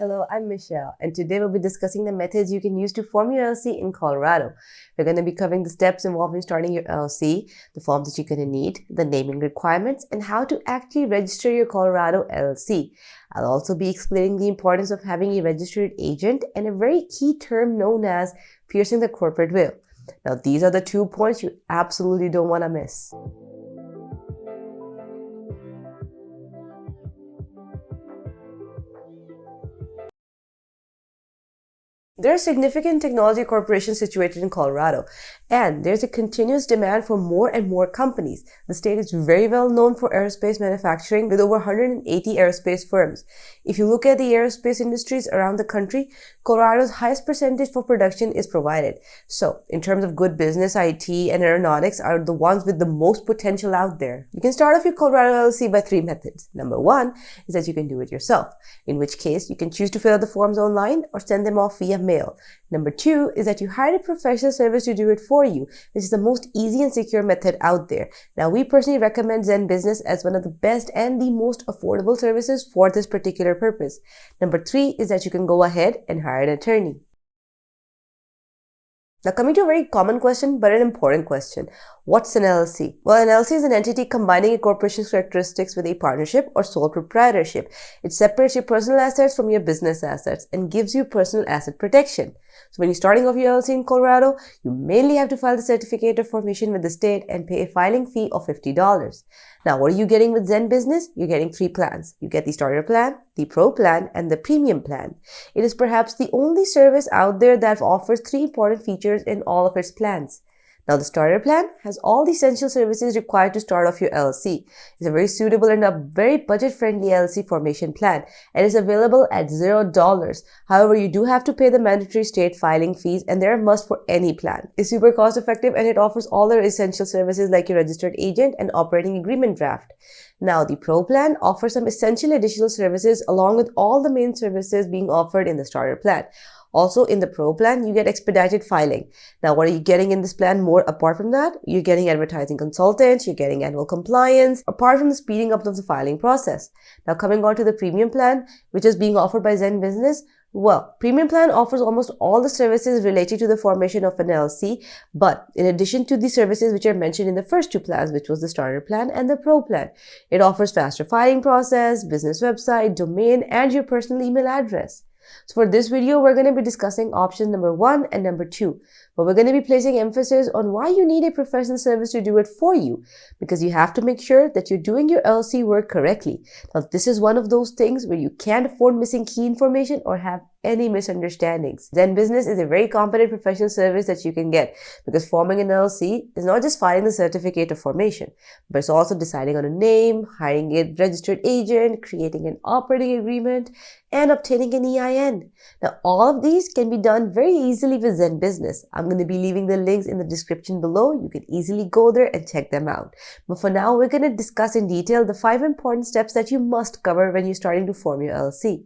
Hello, I'm Michelle, and today we'll be discussing the methods you can use to form your LLC in Colorado. We're going to be covering the steps involved in starting your LLC, the forms that you're going to need, the naming requirements, and how to actually register your Colorado LLC. I'll also be explaining the importance of having a registered agent and a very key term known as piercing the corporate veil. Now, these are the 2 points you absolutely don't want to miss. There are significant technology corporations situated in Colorado, and there's a continuous demand for more and more companies. The state is very well known for aerospace manufacturing with over 180 aerospace firms. If you look at the aerospace industries around the country, Colorado's highest percentage for production is provided. So, in terms of good business, IT and aeronautics are the ones with the most potential out there. You can start off your Colorado LLC by 3 methods. Number 1 is that you can do it yourself, in which case you can choose to fill out the forms online or send them off via mail. Number 2 is that you hire a professional service to do it for you, which is the most easy and secure method out there. Now, we personally recommend Zen Business as one of the best and the most affordable services for this particular purpose. Number 3 is that you can go ahead and hire an attorney. Now, coming to a very common question, but an important question. What's an LLC? Well, an LLC is an entity combining a corporation's characteristics with a partnership or sole proprietorship. It separates your personal assets from your business assets and gives you personal asset protection. So when you're starting off your LLC in Colorado, you mainly have to file the certificate of formation with the state and pay a filing fee of $50. Now, what are you getting with Zen Business? You're getting 3 plans. You get the starter plan, the pro plan, and the premium plan. It is perhaps the only service out there that offers 3 important features in all of its plans. Now, the starter plan has all the essential services required to start off your LLC. It's a very suitable and a very budget-friendly LLC formation plan and is available at $0. However, you do have to pay the mandatory state filing fees, and they're a must for any plan. It's super cost-effective and it offers all the essential services like your registered agent and operating agreement draft. Now, the Pro plan offers some essential additional services along with all the main services being offered in the starter plan. Also, in the Pro plan, you get expedited filing. Now, what are you getting in this plan more apart from that? You're getting advertising consultants, you're getting annual compliance, apart from the speeding up of the filing process. Now, coming on to the premium plan, which is being offered by Zen Business. Well, premium plan offers almost all the services related to the formation of an LLC, but in addition to the services which are mentioned in the first 2 plans, which was the starter plan and the pro plan, it offers faster filing process, business website, domain, and your personal email address. So for this video, we're going to be discussing options number 1 and number 2. But we're going to be placing emphasis on why you need a professional service to do it for you, because you have to make sure that you're doing your LLC work correctly. Now, this is one of those things where you can't afford missing key information or have any misunderstandings. Zen Business is a very competent professional service that you can get, because forming an LLC is not just filing the certificate of formation, but it's also deciding on a name, hiring a registered agent, creating an operating agreement, and obtaining an EIN. Now, all of these can be done very easily with Zen Business. I'm going to be leaving the links in the description below. You can easily go there and check them out. But for now, we're going to discuss in detail the 5 important steps that you must cover when you're starting to form your LLC.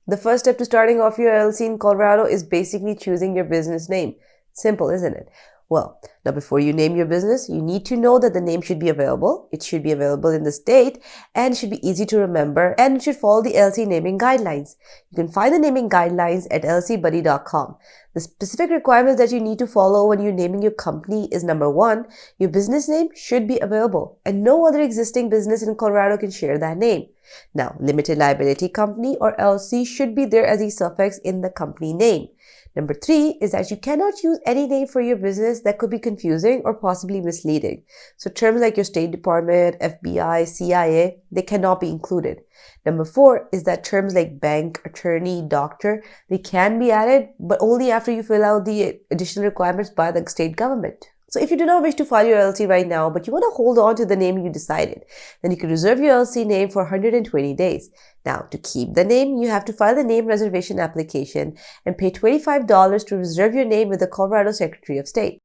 The first step to starting off your LLC in Colorado is basically choosing your business name. Simple, isn't it? Well, now before you name your business, you need to know that the name should be available. It should be available in the state and it should be easy to remember, and it should follow the LLC naming guidelines. You can find the naming guidelines at lcbuddy.com. The specific requirements that you need to follow when you're naming your company is number 1, your business name should be available and no other existing business in Colorado can share that name. Now, limited liability company or LLC should be there as a suffix in the company name. Number 3 is that you cannot use any name for your business that could be confusing or possibly misleading. So terms like your State Department, FBI, CIA, they cannot be included. Number 4 is that terms like bank, attorney, doctor, they can be added, but only after you fill out the additional requirements by the state government. So if you do not wish to file your LLC right now, but you want to hold on to the name you decided, then you can reserve your LLC name for 120 days. Now, to keep the name, you have to file the name reservation application and pay $25 to reserve your name with the Colorado Secretary of State.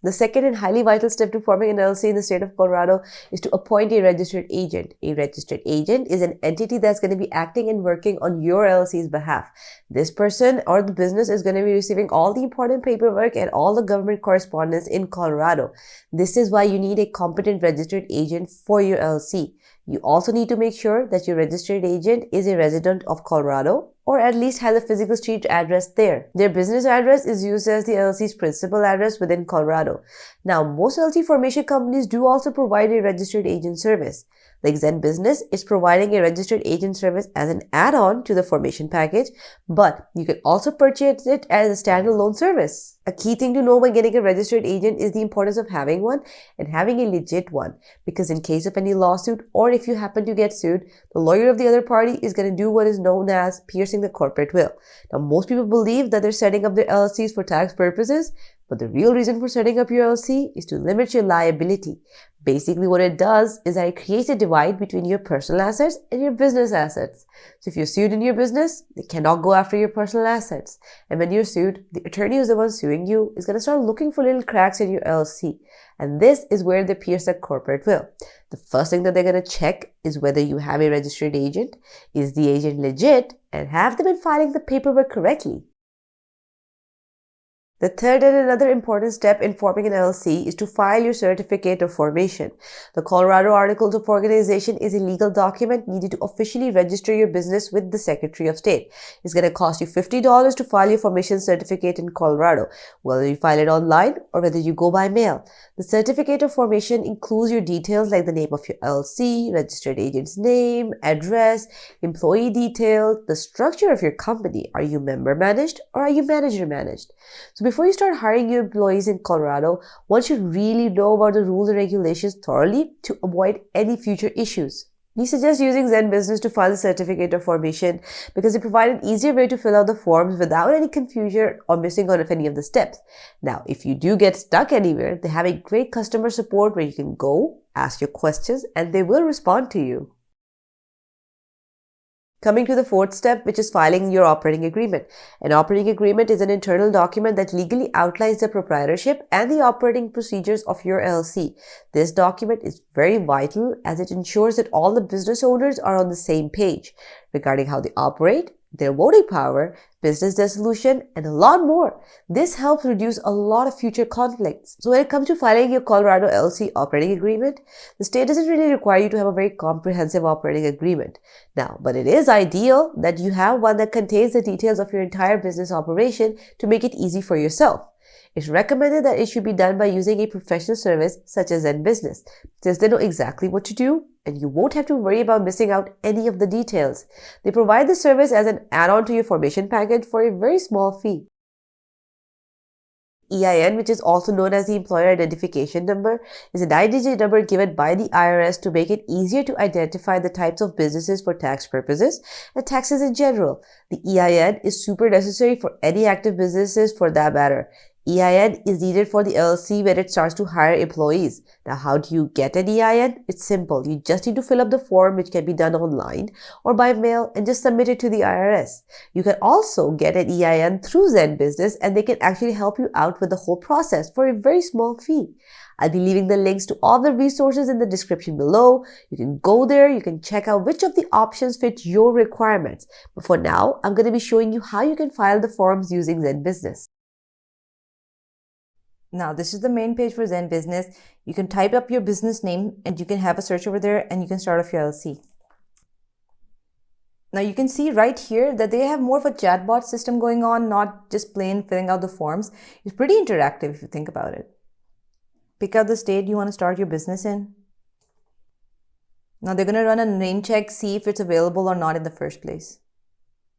The second and highly vital step to forming an LLC in the state of Colorado is to appoint a registered agent. A registered agent is an entity that's going to be acting and working on your LLC's behalf. This person or the business is going to be receiving all the important paperwork and all the government correspondence in Colorado. This is why you need a competent registered agent for your LLC. You also need to make sure that your registered agent is a resident of Colorado or at least has a physical street address there. Their business address is used as the LLC's principal address within Colorado. Now, most LLC formation companies do also provide a registered agent service. Like ZenBusiness is providing a registered agent service as an add-on to the formation package, but you can also purchase it as a standalone service. A key thing to know when getting a registered agent is the importance of having one and having a legit one, because in case of any lawsuit or if you happen to get sued, the lawyer of the other party is going to do what is known as piercing the corporate veil. Now, most people believe that they're setting up their LLCs for tax purposes, but the real reason for setting up your LLC is to limit your liability. Basically, what it does is that it creates a divide between your personal assets and your business assets. So if you're sued in your business, they cannot go after your personal assets. And when you're sued, the attorney who's the one suing you is going to start looking for little cracks in your LLC. And this is where they pierce that corporate veil. The first thing that they're going to check is whether you have a registered agent, is the agent legit, and have they been filing the paperwork correctly. The third and another important step in forming an LLC is to file your certificate of formation. The Colorado Articles of Organization is a legal document needed to officially register your business with the Secretary of State. It's going to cost you $50 to file your formation certificate in Colorado, whether you file it online or whether you go by mail. The certificate of formation includes your details like the name of your LLC, registered agent's name, address, employee details, the structure of your company. Are you member managed or are you manager managed? So before you start hiring your employees in Colorado, one should really know about the rules and regulations thoroughly to avoid any future issues. We suggest using Zen Business to file the certificate of formation because they provide an easier way to fill out the forms without any confusion or missing out of any of the steps. Now, if you do get stuck anywhere, they have a great customer support where you can go, ask your questions, and they will respond to you. Coming to the fourth step, which is filing your operating agreement. An operating agreement is an internal document that legally outlines the proprietorship and the operating procedures of your LLC. This document is very vital as it ensures that all the business owners are on the same page regarding how they operate, their voting power, business dissolution, and a lot more. This helps reduce a lot of future conflicts. So when it comes to filing your Colorado LLC operating agreement, the state doesn't really require you to have a very comprehensive operating agreement. Now, but it is ideal that you have one that contains the details of your entire business operation to make it easy for yourself. It's recommended that it should be done by using a professional service such as Zen Business, since they know exactly what to do and you won't have to worry about missing out any of the details. They provide the service as an add-on to your formation package for a very small fee. EIN, which is also known as the Employer Identification Number, is a 9-digit number given by the IRS to make it easier to identify the types of businesses for tax purposes and taxes in general. The EIN is super necessary for any active businesses for that matter. EIN is needed for the LLC when it starts to hire employees. Now, how do you get an EIN? It's simple. You just need to fill up the form, which can be done online or by mail, and just submit it to the IRS. You can also get an EIN through Zen Business, and they can actually help you out with the whole process for a very small fee. I'll be leaving the links to all the resources in the description below. You can go there, you can check out which of the options fit your requirements. But for now, I'm going to be showing you how you can file the forms using Zen Business. Now, this is the main page for Zen Business. You can type up your business name and you can have a search over there and you can start off your LLC. Now, you can see right here that they have more of a chatbot system going on, not just plain filling out the forms. It's pretty interactive if you think about it. Pick out the state you want to start your business in. Now, they're going to run a name check, see if it's available or not in the first place.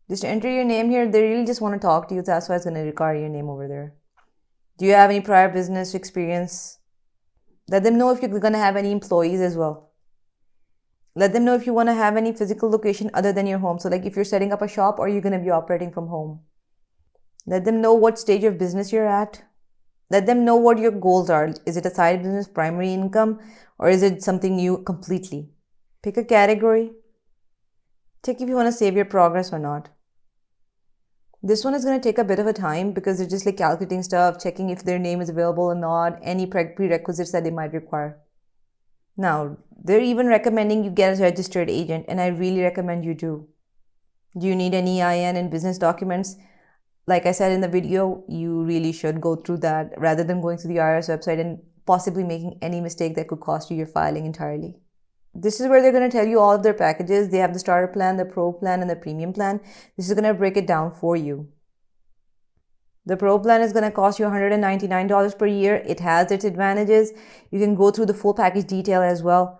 Just enter your name here. They really just want to talk to you. That's why it's going to require your name over there. Do you have any prior business experience? Let them know if you're going to have any employees as well. Let them know if you want to have any physical location other than your home. So like if you're setting up a shop or you're going to be operating from home. Let them know what stage of business you're at. Let them know what your goals are. Is it a side business, primary income, or is it something new completely? Pick a category. Check if you want to save your progress or not. This one is going to take a bit of a time because they're just like calculating stuff, checking if their name is available or not, any prerequisites that they might require. Now, they're even recommending you get a registered agent, and I really recommend you do. Do you need an EIN and business documents? Like I said in the video, you really should go through that rather than going to the IRS website and possibly making any mistake that could cost you your filing entirely. This is where they're going to tell you all of their packages. They have the starter plan, the pro plan, and the premium plan. This is going to break it down for you. The pro plan is going to cost you $199 per year. It has its advantages. You can go through the full package detail as well.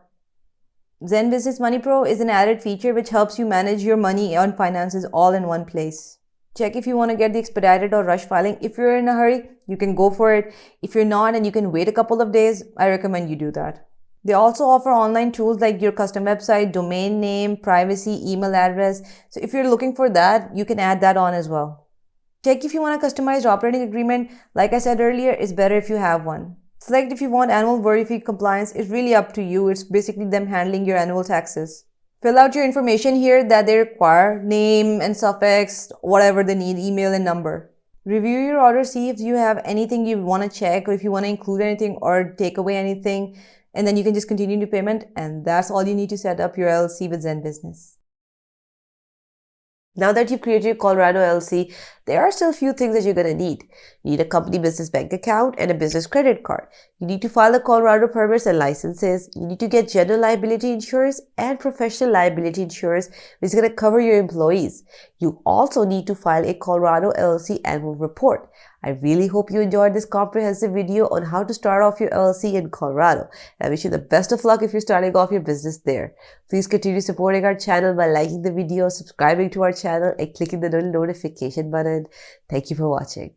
Zen Business Money Pro is an added feature which helps you manage your money and finances all in one place. Check if you want to get the expedited or rush filing. If you're in a hurry, you can go for it. If you're not and you can wait a couple of days, I recommend you do that. They also offer online tools like your custom website, domain name, privacy, email address. So if you're looking for that, you can add that on as well. Check if you want a customized operating agreement. Like I said earlier, it's better if you have one. Select if you want annual verified compliance. It's really up to you. It's basically them handling your annual taxes. Fill out your information here that they require, name and suffix, whatever they need, email and number. Review your order, see if you have anything you want to check or if you want to include anything or take away anything, and then you can just continue to payment, and that's all you need to set up your LLC with Zen Business. Now that you've created your Colorado LLC, there are still a few things that you're going to need. You need a company business bank account and a business credit card. You need to file the Colorado permits and licenses. You need to get general liability insurance and professional liability insurance, which is going to cover your employees. You also need to file a Colorado LLC annual report. I really hope you enjoyed this comprehensive video on how to start off your LLC in Colorado. I wish you the best of luck if you're starting off your business there. Please continue supporting our channel by liking the video, subscribing to our channel, and clicking the little notification button. Thank you for watching.